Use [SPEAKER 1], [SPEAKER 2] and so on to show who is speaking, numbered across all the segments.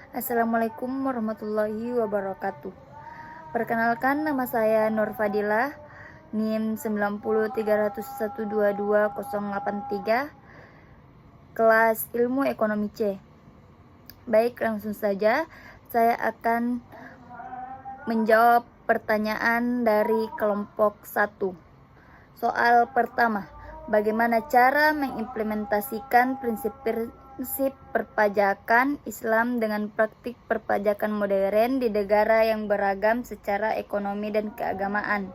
[SPEAKER 1] Assalamualaikum warahmatullahi wabarakatuh. Perkenalkan, nama saya Nur Fadilah, NIM 90301228083, kelas Ilmu Ekonomi C. Baik, langsung saja saya akan menjawab pertanyaan dari kelompok 1. Soal pertama, bagaimana cara mengimplementasikan prinsip perpajakan Islam dengan praktik perpajakan modern di negara yang beragam secara ekonomi dan keagamaan,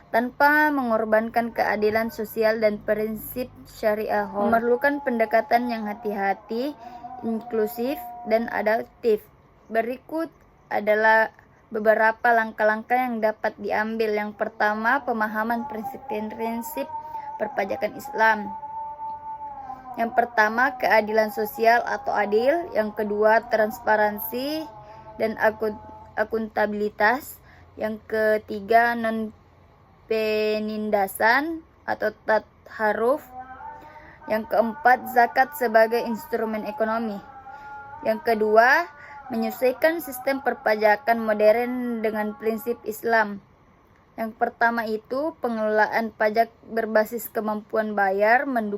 [SPEAKER 1] tanpa mengorbankan keadilan sosial dan prinsip syariah. Memerlukan pendekatan yang hati-hati, inklusif, dan adaptif. Berikut adalah beberapa langkah-langkah yang dapat diambil. Yang pertama, pemahaman prinsip-prinsip perpajakan Islam. Yang pertama, keadilan sosial atau adil. Yang kedua, transparansi dan akuntabilitas. Yang ketiga, non-penindasan atau tatharuf. Yang keempat, zakat sebagai instrumen ekonomi. Yang kedua, menyesuaikan sistem perpajakan modern dengan prinsip Islam. Yang pertama itu pengelolaan pajak berbasis kemampuan bayar, yang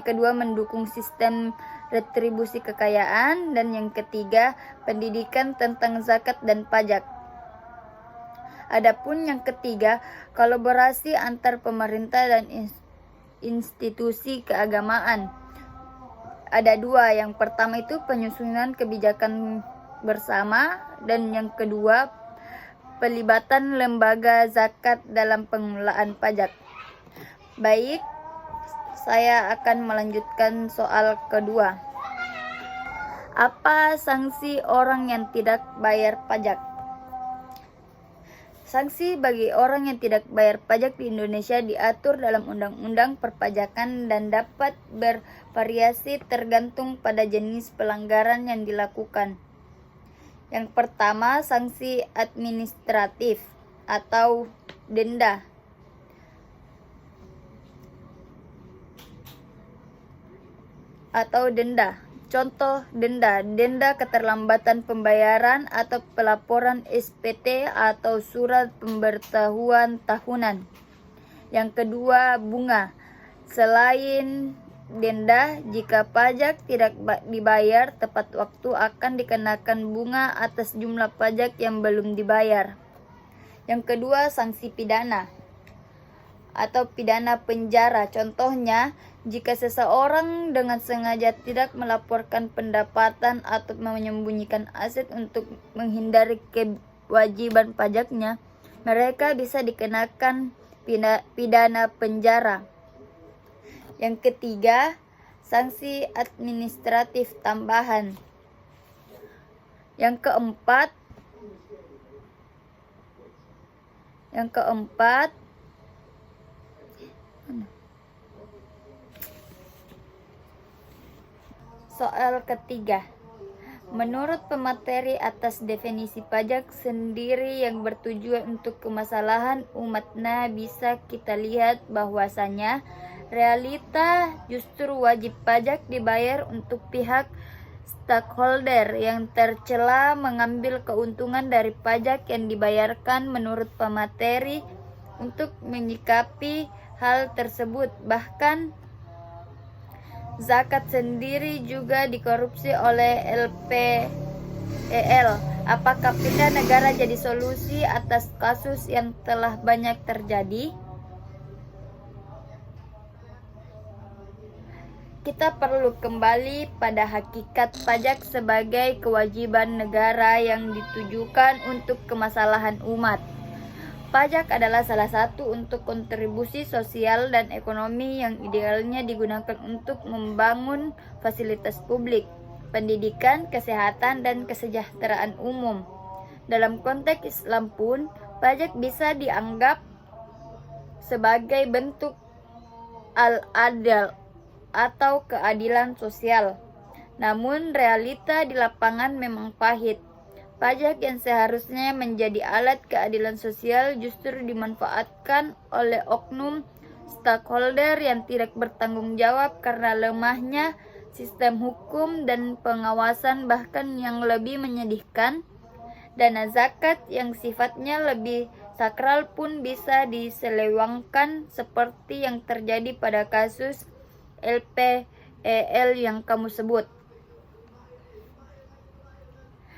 [SPEAKER 1] kedua mendukung sistem retribusi kekayaan, dan yang ketiga pendidikan tentang zakat dan pajak. Adapun yang ketiga, kolaborasi antar pemerintah dan institusi keagamaan. Ada dua. Yang pertama itu penyusunan kebijakan bersama, dan yang kedua pelibatan lembaga zakat dalam pengelolaan pajak. Baik, saya akan melanjutkan soal kedua. Apa sanksi orang yang tidak bayar pajak? Sanksi bagi orang yang tidak bayar pajak di Indonesia diatur dalam Undang-Undang Perpajakan dan dapat bervariasi tergantung pada jenis pelanggaran yang dilakukan. Yang pertama, sanksi administratif atau denda. Contoh denda keterlambatan pembayaran atau pelaporan SPT atau surat pemberitahuan tahunan. Yang kedua, bunga. Selain denda, jika pajak tidak dibayar tepat waktu akan dikenakan bunga atas jumlah pajak yang belum dibayar. Yang kedua, sanksi pidana atau pidana penjara. Contohnya, jika seseorang dengan sengaja tidak melaporkan pendapatan atau menyembunyikan aset untuk menghindari kewajiban pajaknya, mereka bisa dikenakan pidana penjara. Yang ketiga, sanksi administratif tambahan. Yang keempat, soal ketiga. Menurut pemateri atas definisi pajak sendiri yang bertujuan untuk kemaslahan umat, bisa kita lihat bahwasanya realita justru wajib pajak dibayar untuk pihak stakeholder yang tercela mengambil keuntungan dari pajak yang dibayarkan. Menurut pemateri, untuk menyikapi hal tersebut, bahkan zakat sendiri juga dikorupsi oleh LPEL. Apakah pindah negara jadi solusi atas kasus yang telah banyak terjadi? Kita perlu kembali pada hakikat pajak sebagai kewajiban negara yang ditujukan untuk kemaslahan umat. Pajak adalah salah satu untuk kontribusi sosial dan ekonomi yang idealnya digunakan untuk membangun fasilitas publik, pendidikan, kesehatan, dan kesejahteraan umum. Dalam konteks Islam pun, pajak bisa dianggap sebagai bentuk al-adl atau keadilan sosial. Namun realita di lapangan memang pahit. Pajak yang seharusnya menjadi alat keadilan sosial justru dimanfaatkan oleh oknum stakeholder yang tidak bertanggung jawab karena lemahnya sistem hukum dan pengawasan, bahkan yang lebih menyedihkan, dana zakat yang sifatnya lebih sakral pun bisa diselewengkan seperti yang terjadi pada kasus LPEL yang kamu sebut.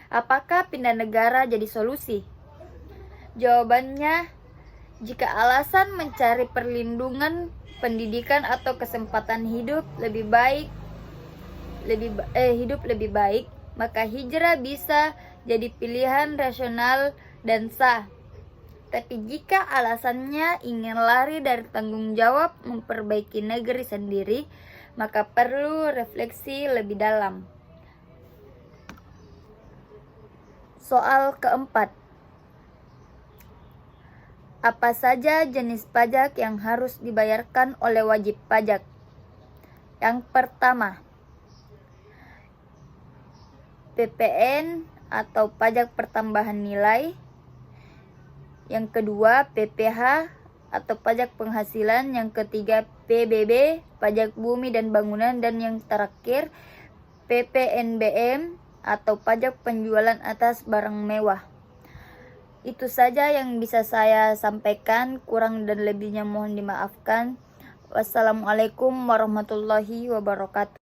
[SPEAKER 1] Apakah pindah negara jadi solusi? Jawabannya, jika alasan mencari perlindungan, pendidikan atau kesempatan hidup lebih baik, maka hijrah bisa jadi pilihan rasional dan sah. Tapi jika alasannya ingin lari dari tanggung jawab memperbaiki negeri sendiri, maka perlu refleksi lebih dalam. Soal keempat, apa saja jenis pajak yang harus dibayarkan oleh wajib pajak? Yang pertama, PPN atau pajak pertambahan nilai. Yang kedua, PPH atau pajak penghasilan. Yang ketiga, PBB, pajak bumi dan bangunan. Dan yang terakhir, PPNBM atau pajak penjualan atas barang mewah. Itu saja yang bisa saya sampaikan, kurang dan lebihnya mohon dimaafkan. Wassalamualaikum warahmatullahi wabarakatuh.